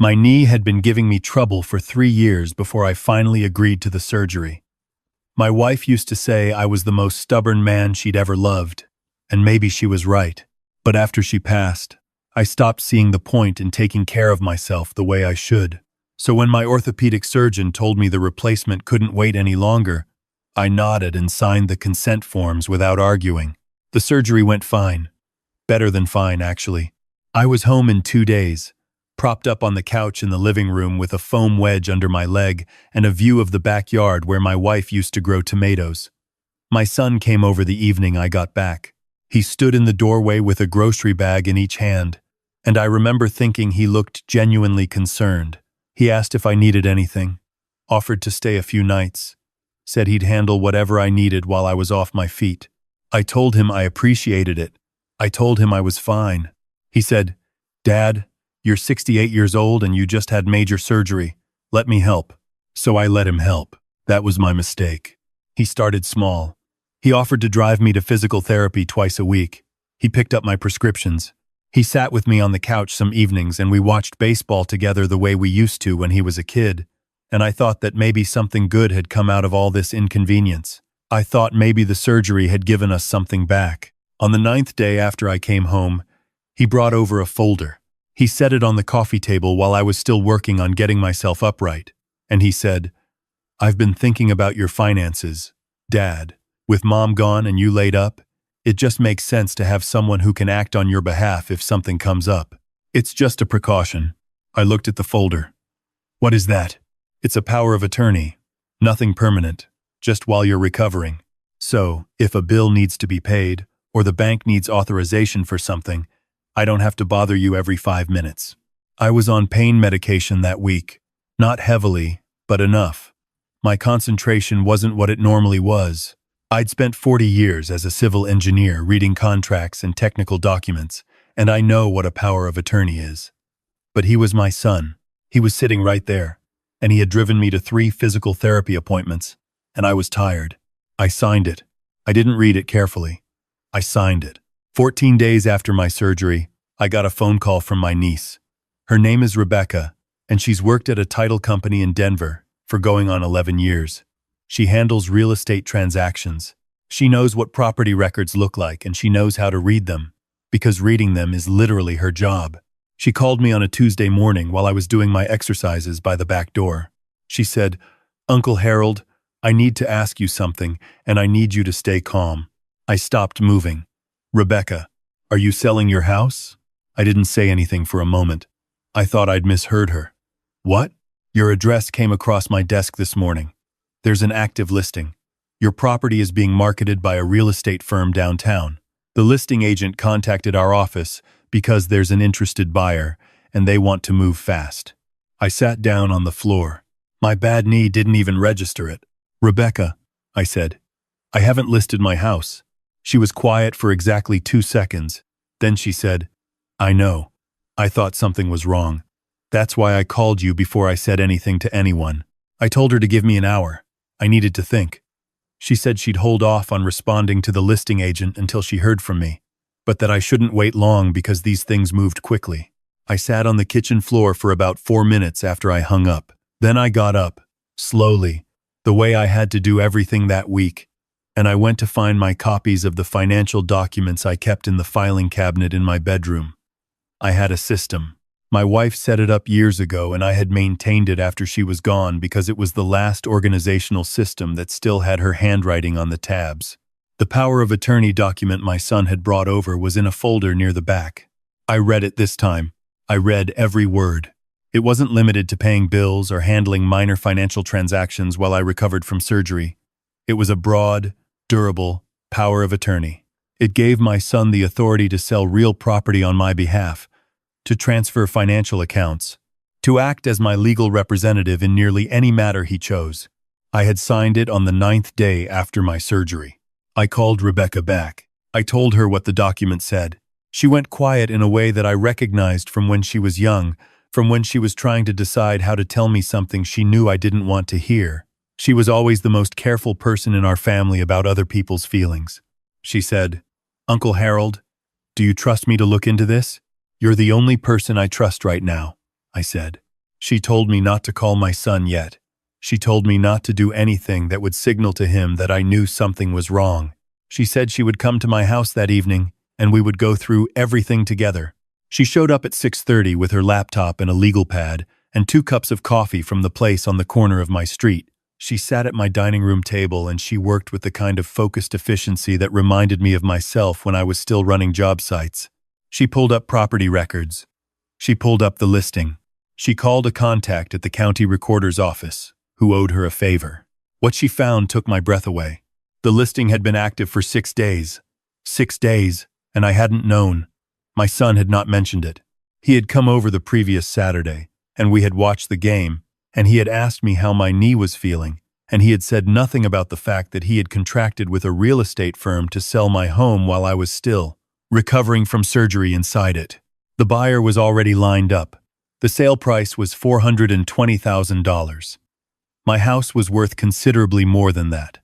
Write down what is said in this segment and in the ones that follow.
My knee had been giving me trouble for 3 years before I finally agreed to the surgery. My wife used to say I was the most stubborn man she'd ever loved, and maybe she was right. But after she passed, I stopped seeing the point in taking care of myself the way I should. So when my orthopedic surgeon told me the replacement couldn't wait any longer, I nodded and signed the consent forms without arguing. The surgery went fine. Better than fine, actually. I was home in 2 days, propped up on the couch in the living room with a foam wedge under my leg and a view of the backyard where my wife used to grow tomatoes. My son came over the evening I got back. He stood in the doorway with a grocery bag in each hand, and I remember thinking he looked genuinely concerned. He asked if I needed anything, offered to stay a few nights, said he'd handle whatever I needed while I was off my feet. I told him I appreciated it. I told him I was fine. He said, "Dad, you're 68 years old and you just had major surgery. Let me help." So I let him help. That was my mistake. He started small. He offered to drive me to physical therapy twice a week. He picked up my prescriptions. He sat with me on the couch some evenings and we watched baseball together the way we used to when he was a kid. And I thought that maybe something good had come out of all this inconvenience. I thought maybe the surgery had given us something back. On the 9th day after I came home, he brought over a folder. He set it on the coffee table while I was still working on getting myself upright. And he said, "I've been thinking about your finances, Dad. With Mom gone and you laid up, it just makes sense to have someone who can act on your behalf if something comes up. It's just a precaution." I looked at the folder. "What is that?" "It's a power of attorney. Nothing permanent, just while you're recovering. So, if a bill needs to be paid, or the bank needs authorization for something, I don't have to bother you every 5 minutes." I was on pain medication that week. Not heavily, but enough. My concentration wasn't what it normally was. I'd spent 40 years as a civil engineer reading contracts and technical documents, and I know what a power of attorney is. But he was my son. He was sitting right there, and he had driven me to 3 physical therapy appointments, and I was tired. I signed it. I didn't read it carefully. I signed it. 14 days after my surgery, I got a phone call from my niece. Her name is Rebecca, and she's worked at a title company in Denver for going on 11 years. She handles real estate transactions. She knows what property records look like, and she knows how to read them, because reading them is literally her job. She called me on a Tuesday morning while I was doing my exercises by the back door. She said, "Uncle Harold, I need to ask you something, and I need you to stay calm." I stopped moving. "Rebecca, are you selling your house?" I didn't say anything for a moment. I thought I'd misheard her. "What?" "Your address came across my desk this morning. There's an active listing. Your property is being marketed by a real estate firm downtown. The listing agent contacted our office because there's an interested buyer, and they want to move fast." I sat down on the floor. My bad knee didn't even register it. "Rebecca," I said, "I haven't listed my house." She was quiet for exactly 2 seconds. Then she said, "I know. I thought something was wrong. That's why I called you before I said anything to anyone." I told her to give me an hour. I needed to think. She said she'd hold off on responding to the listing agent until she heard from me, but that I shouldn't wait long because these things moved quickly. I sat on the kitchen floor for about 4 minutes after I hung up. Then I got up, slowly, the way I had to do everything that week, and I went to find my copies of the financial documents I kept in the filing cabinet in my bedroom. I had a system. My wife set it up years ago, and I had maintained it after she was gone because it was the last organizational system that still had her handwriting on the tabs. The power of attorney document my son had brought over was in a folder near the back. I read it this time. I read every word. It wasn't limited to paying bills or handling minor financial transactions while I recovered from surgery. It was a broad, durable power of attorney. It gave my son the authority to sell real property on my behalf, to transfer financial accounts, to act as my legal representative in nearly any matter he chose. I had signed it on the 9th day after my surgery. I called Rebecca back. I told her what the document said. She went quiet in a way that I recognized from when she was young, from when she was trying to decide how to tell me something she knew I didn't want to hear. She was always the most careful person in our family about other people's feelings. She said, "Uncle Harold, do you trust me to look into this?" "You're the only person I trust right now," I said. She told me not to call my son yet. She told me not to do anything that would signal to him that I knew something was wrong. She said she would come to my house that evening, and we would go through everything together. She showed up at 6:30 with her laptop and a legal pad, and 2 cups of coffee from the place on the corner of my street. She sat at my dining room table and she worked with the kind of focused efficiency that reminded me of myself when I was still running job sites. She pulled up property records. She pulled up the listing. She called a contact at the county recorder's office, who owed her a favor. What she found took my breath away. The listing had been active for 6 days. 6 days, and I hadn't known. My son had not mentioned it. He had come over the previous Saturday, and we had watched the game, and he had asked me how my knee was feeling, and he had said nothing about the fact that he had contracted with a real estate firm to sell my home while I was still recovering from surgery inside it. The buyer was already lined up. The sale price was $420,000. My house was worth considerably more than that.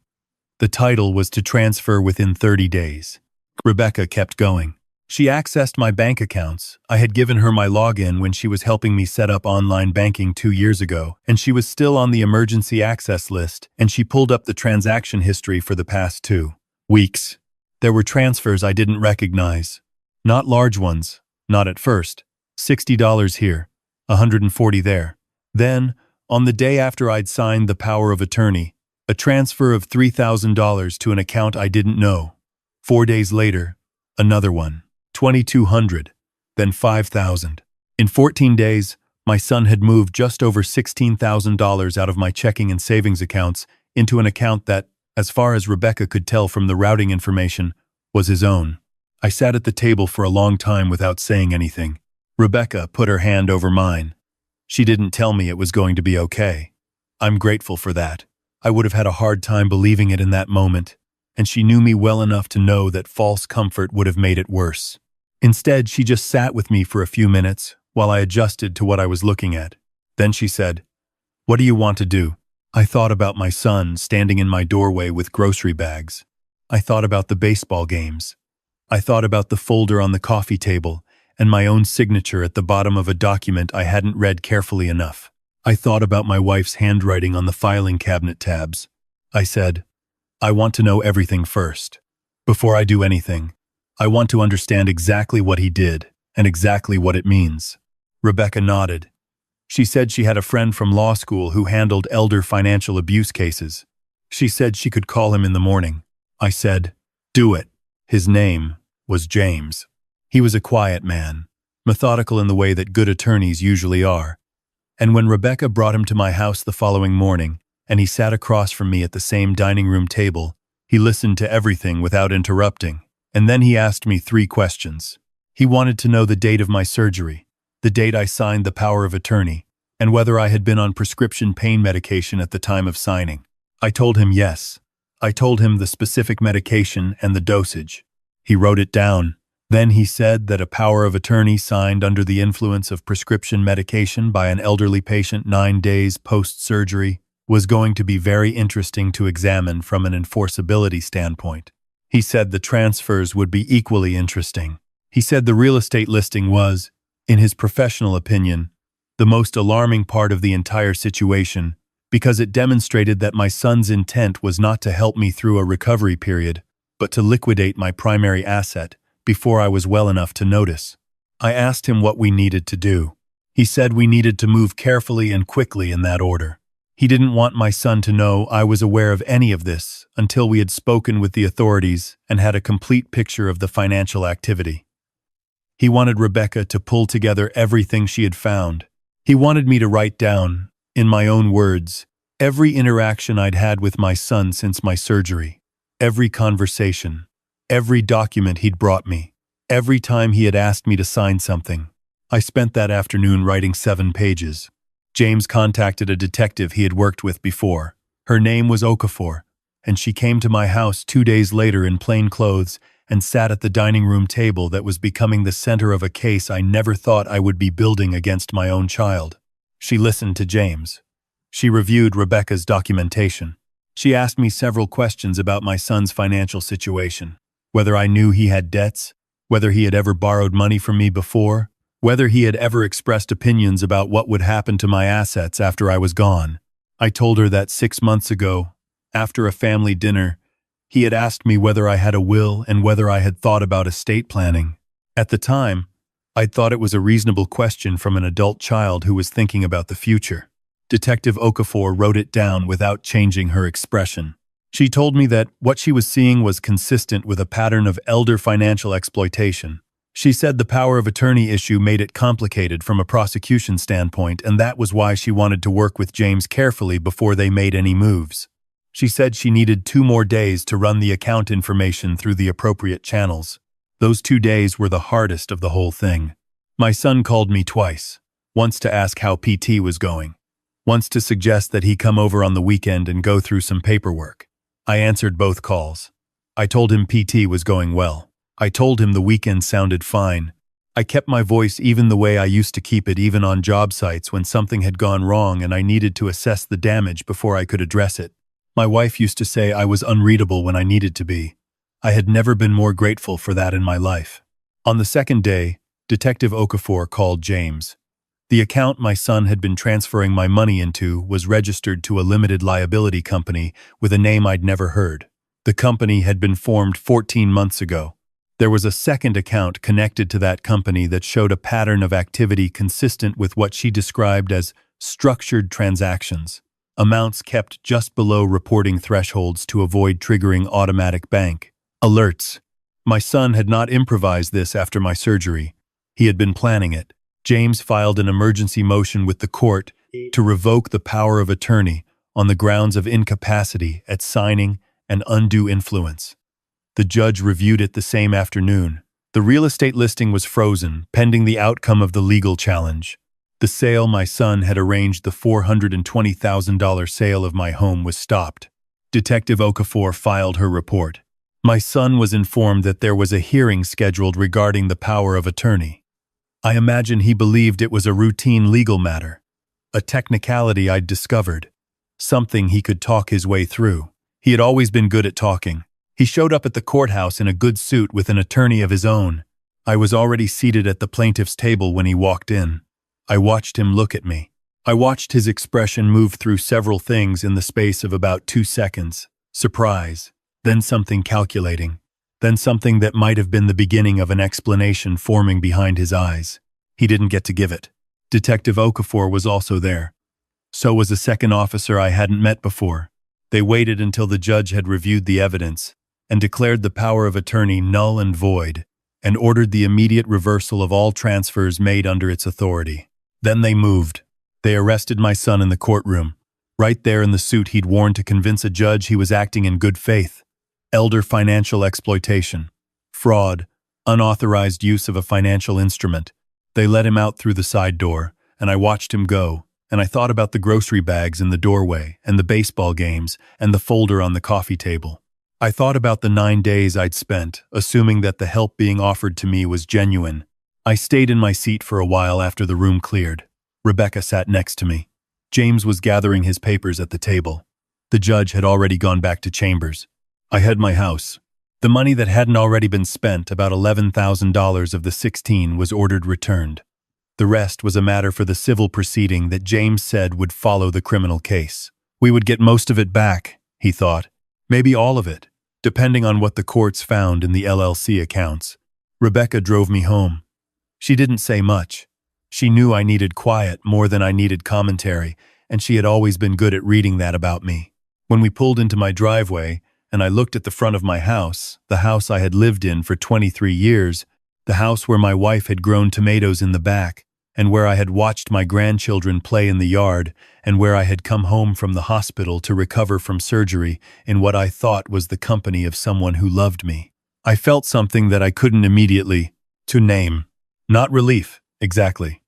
The title was to transfer within 30 days. Rebecca kept going. She accessed my bank accounts. I had given her my login when she was helping me set up online banking 2 years ago, and she was still on the emergency access list, and she pulled up the transaction history for the past 2 weeks. There were transfers I didn't recognize. Not large ones, not at first. $60 here, $140 there. Then, on the day after I'd signed the power of attorney, a transfer of $3,000 to an account I didn't know. 4 days later, another one. $2,200, then $5,000. In 14 days, my son had moved just over $16,000 out of my checking and savings accounts into an account that, as far as Rebecca could tell from the routing information, was his own. I sat at the table for a long time without saying anything. Rebecca put her hand over mine. She didn't tell me it was going to be okay. I'm grateful for that. I would have had a hard time believing it in that moment, and she knew me well enough to know that false comfort would have made it worse. Instead, she just sat with me for a few minutes while I adjusted to what I was looking at. Then she said, "What do you want to do?" I thought about my son standing in my doorway with grocery bags. I thought about the baseball games. I thought about the folder on the coffee table and my own signature at the bottom of a document I hadn't read carefully enough. I thought about my wife's handwriting on the filing cabinet tabs. I said, "I want to know everything first. Before I do anything, I want to understand exactly what he did and exactly what it means." Rebecca nodded. She said she had a friend from law school who handled elder financial abuse cases. She said she could call him in the morning. I said, "Do it." His name was James. He was a quiet man, methodical in the way that good attorneys usually are. And when Rebecca brought him to my house the following morning, and he sat across from me at the same dining room table, he listened to everything without interrupting. And then he asked me 3 questions. He wanted to know the date of my surgery, the date I signed the power of attorney, and whether I had been on prescription pain medication at the time of signing. I told him yes. I told him the specific medication and the dosage. He wrote it down. Then he said that a power of attorney signed under the influence of prescription medication by an elderly patient 9 days post-surgery was going to be very interesting to examine from an enforceability standpoint. He said the transfers would be equally interesting. He said the real estate listing was, in his professional opinion, the most alarming part of the entire situation because it demonstrated that my son's intent was not to help me through a recovery period, but to liquidate my primary asset before I was well enough to notice. I asked him what we needed to do. He said we needed to move carefully and quickly in that order. He didn't want my son to know I was aware of any of this until we had spoken with the authorities and had a complete picture of the financial activity. He wanted Rebecca to pull together everything she had found. He wanted me to write down, in my own words, every interaction I'd had with my son since my surgery, every conversation, every document he'd brought me, every time he had asked me to sign something. I spent that afternoon writing 7 pages. James contacted a detective he had worked with before. Her name was Okafor, and she came to my house 2 days later in plain clothes and sat at the dining room table that was becoming the center of a case I never thought I would be building against my own child. She listened to James. She reviewed Rebecca's documentation. She asked me several questions about my son's financial situation, whether I knew he had debts, whether he had ever borrowed money from me before, whether he had ever expressed opinions about what would happen to my assets after I was gone. I told her that 6 months ago, after a family dinner, he had asked me whether I had a will and whether I had thought about estate planning. At the time, I'd thought it was a reasonable question from an adult child who was thinking about the future. Detective Okafor wrote it down without changing her expression. She told me that what she was seeing was consistent with a pattern of elder financial exploitation. She said the power of attorney issue made it complicated from a prosecution standpoint, and that was why she wanted to work with James carefully before they made any moves. She said she needed 2 more days to run the account information through the appropriate channels. Those 2 days were the hardest of the whole thing. My son called me twice, once to ask how PT was going, once to suggest that he come over on the weekend and go through some paperwork. I answered both calls. I told him PT was going well. I told him the weekend sounded fine. I kept my voice even the way I used to keep it even on job sites when something had gone wrong and I needed to assess the damage before I could address it. My wife used to say I was unreadable when I needed to be. I had never been more grateful for that in my life. On the second day, Detective Okafor called James. The account my son had been transferring my money into was registered to a limited liability company with a name I'd never heard. The company had been formed 14 months ago. There was a second account connected to that company that showed a pattern of activity consistent with what she described as structured transactions, amounts kept just below reporting thresholds to avoid triggering automatic bank alerts. My son had not improvised this after my surgery. He had been planning it. James filed an emergency motion with the court to revoke the power of attorney on the grounds of incapacity at signing and undue influence. The judge reviewed it the same afternoon. The real estate listing was frozen, pending the outcome of the legal challenge. The sale my son had arranged, the $420,000 sale of my home, was stopped. Detective Okafor filed her report. My son was informed that there was a hearing scheduled regarding the power of attorney. I imagine he believed it was a routine legal matter, a technicality I'd discovered, something he could talk his way through. He had always been good at talking. He showed up at the courthouse in a good suit with an attorney of his own. I was already seated at the plaintiff's table when he walked in. I watched him look at me. I watched his expression move through several things in the space of about 2 seconds. Surprise, then something calculating, then something that might have been the beginning of an explanation forming behind his eyes. He didn't get to give it. Detective Okafor was also there. So was a second officer I hadn't met before. They waited until the judge had reviewed the evidence and declared the power of attorney null and void, and ordered the immediate reversal of all transfers made under its authority. Then they moved. They arrested my son in the courtroom, right there in the suit he'd worn to convince a judge he was acting in good faith. Elder financial exploitation, fraud, unauthorized use of a financial instrument. They let him out through the side door, and I watched him go, and I thought about the grocery bags in the doorway, and the baseball games, and the folder on the coffee table. I thought about the 9 days I'd spent, assuming that the help being offered to me was genuine. I stayed in my seat for a while after the room cleared. Rebecca sat next to me. James was gathering his papers at the table. The judge had already gone back to chambers. I had my house. The money that hadn't already been spent, about $11,000 of the 16, was ordered returned. The rest was a matter for the civil proceeding that James said would follow the criminal case. We would get most of it back, he thought. Maybe all of it, depending on what the courts found in the LLC accounts. Rebecca drove me home. She didn't say much. She knew I needed quiet more than I needed commentary, and she had always been good at reading that about me. When we pulled into my driveway, and I looked at the front of my house, the house I had lived in for 23 years, the house where my wife had grown tomatoes in the back, and where I had watched my grandchildren play in the yard, and where I had come home from the hospital to recover from surgery in what I thought was the company of someone who loved me. I felt something that I couldn't immediately to name. Not relief, exactly.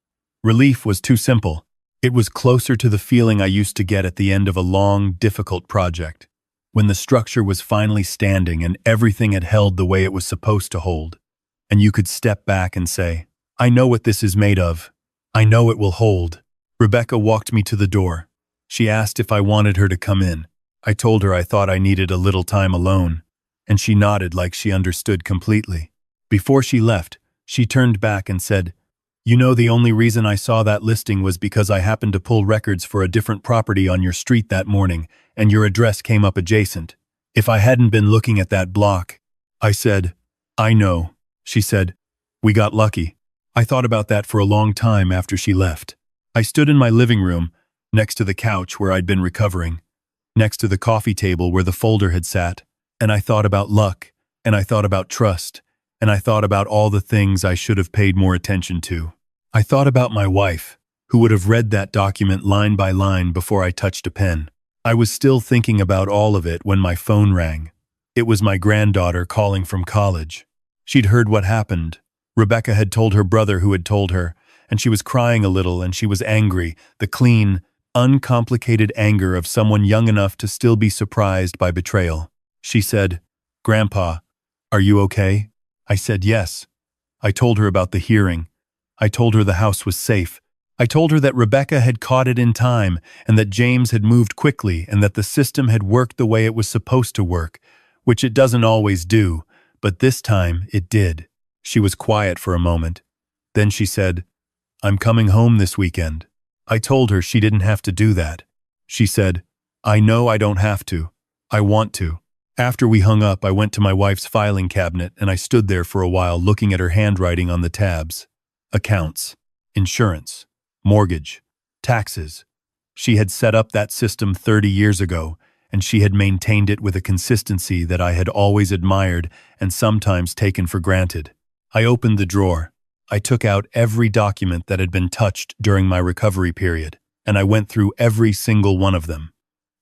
Relief was too simple. It was closer to the feeling I used to get at the end of a long, difficult project, when the structure was finally standing and everything had held the way it was supposed to hold, and you could step back and say, I know what this is made of. I know it will hold. Rebecca walked me to the door. She asked if I wanted her to come in. I told her I thought I needed a little time alone, and she nodded like she understood completely. Before she left, she turned back and said, You know, the only reason I saw that listing was because I happened to pull records for a different property on your street that morning, and your address came up adjacent. If I hadn't been looking at that block. I said, I know. She said, we got lucky. I thought about that for a long time after she left. I stood in my living room, next to the couch where I'd been recovering, next to the coffee table where the folder had sat, and I thought about luck, and I thought about trust, and I thought about all the things I should have paid more attention to. I thought about my wife, who would have read that document line by line before I touched a pen. I was still thinking about all of it when my phone rang. It was my granddaughter calling from college. She'd heard what happened. Rebecca had told her brother who had told her, and she was crying a little and she was angry, the clean, uncomplicated anger of someone young enough to still be surprised by betrayal. She said, Grandpa, are you okay? I said yes. I told her about the hearing. I told her the house was safe. I told her that Rebecca had caught it in time and that James had moved quickly and that the system had worked the way it was supposed to work, which it doesn't always do, but this time it did. She was quiet for a moment. Then she said, I'm coming home this weekend. I told her she didn't have to do that. She said, I know I don't have to. I want to. After we hung up, I went to my wife's filing cabinet and I stood there for a while looking at her handwriting on the tabs. Accounts, insurance, mortgage, taxes. She had set up that system 30 years ago, and she had maintained it with a consistency that I had always admired and sometimes taken for granted. I opened the drawer. I took out every document that had been touched during my recovery period, and I went through every single one of them.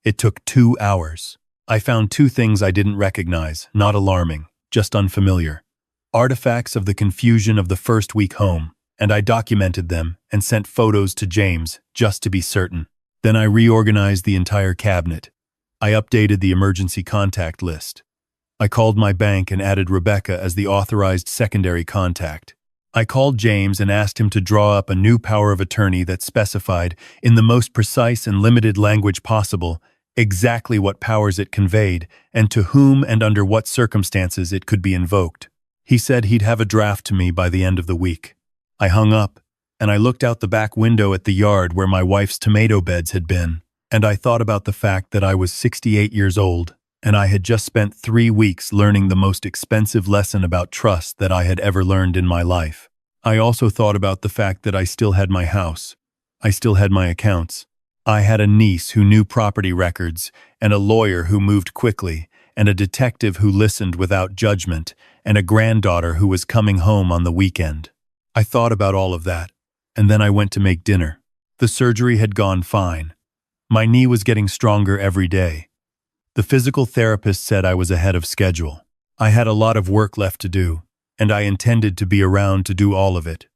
It took 2 hours. I found 2 things I didn't recognize, not alarming, just unfamiliar. Artifacts of the confusion of the first week home, and I documented them and sent photos to James just to be certain. Then I reorganized the entire cabinet. I updated the emergency contact list. I called my bank and added Rebecca as the authorized secondary contact. I called James and asked him to draw up a new power of attorney that specified, in the most precise and limited language possible, exactly what powers it conveyed and to whom and under what circumstances it could be invoked. He said he'd have a draft to me by the end of the week. I hung up, and I looked out the back window at the yard where my wife's tomato beds had been, and I thought about the fact that I was 68 years old, and I had just spent 3 weeks learning the most expensive lesson about trust that I had ever learned in my life. I also thought about the fact that I still had my house. I still had my accounts. I had a niece who knew property records, and a lawyer who moved quickly, and a detective who listened without judgment, and a granddaughter who was coming home on the weekend. I thought about all of that, and then I went to make dinner. The surgery had gone fine. My knee was getting stronger every day. The physical therapist said I was ahead of schedule. I had a lot of work left to do, and I intended to be around to do all of it.